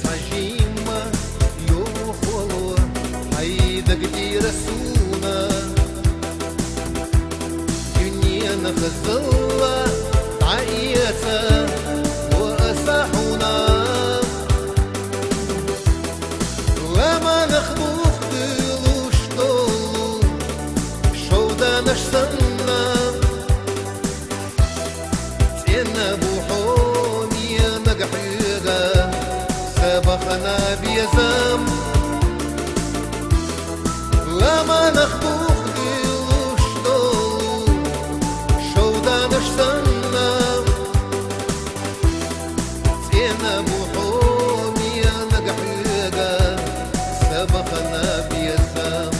عجيمة يوم خلوة حيدك دي رسولة دنيا نخزلة عيتها وأساحنا لما نخبوخ دلوش طولو شودا نشسنا تينا بوحومي نقحيقا سبخنا بيزام لما نخبوخ دلوش طولو شودا نشسنا تينا بوحومي نقحيقا سبخنا بيزام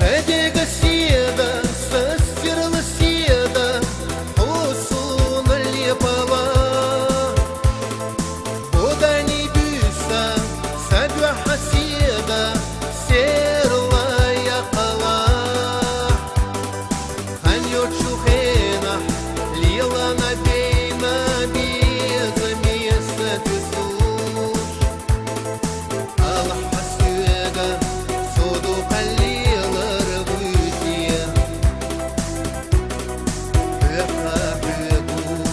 صديق السيدة سسر السيدة حصون اللي بلا وداني بيسا سبع حسيدة سير لا يقلا هنيوت شوخينا ليلا نبينا بيزمي ستسوش الحسيدة صدوق الليل ربوتي بحبوش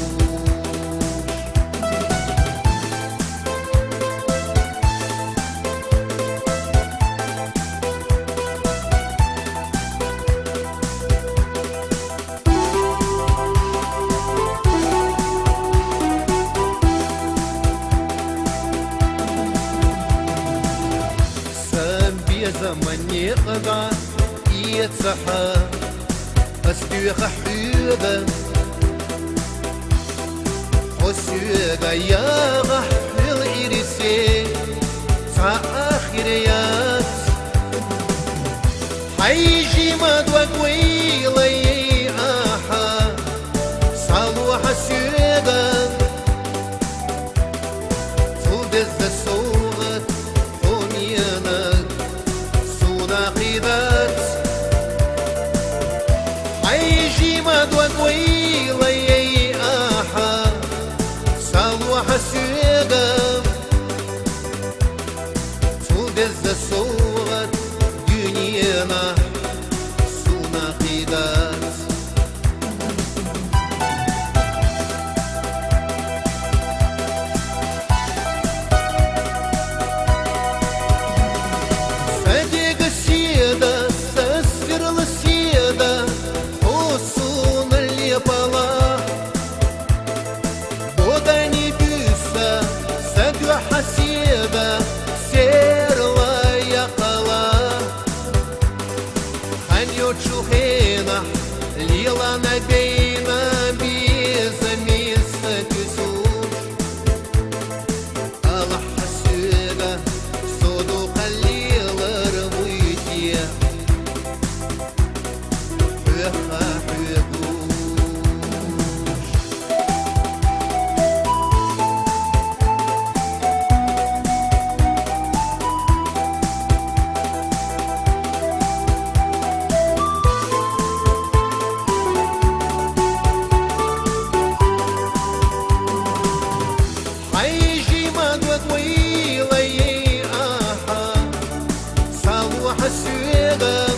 زمني قضى يتصحى أستيخ حيوغا حسيوغا يا غح الإرسي آخريات حيجي مدوى قويلي آحا صالوح سيوغا تلدز الصوغة حميانا ناقضات حيجي مدوى قويلي آحا صالوح السيقام تلدز الصورة دنيانا سناقضات سسر السيدة حصون اللي بلا وداني بيسا سبع حسيدة سير لا يقلا هنيوت شوخينا ليلا نبينا بيزمي ستسوش الحسيدة صدوق الليل ربوتي حيجي مدوى طويلي آحا صالوح السيقام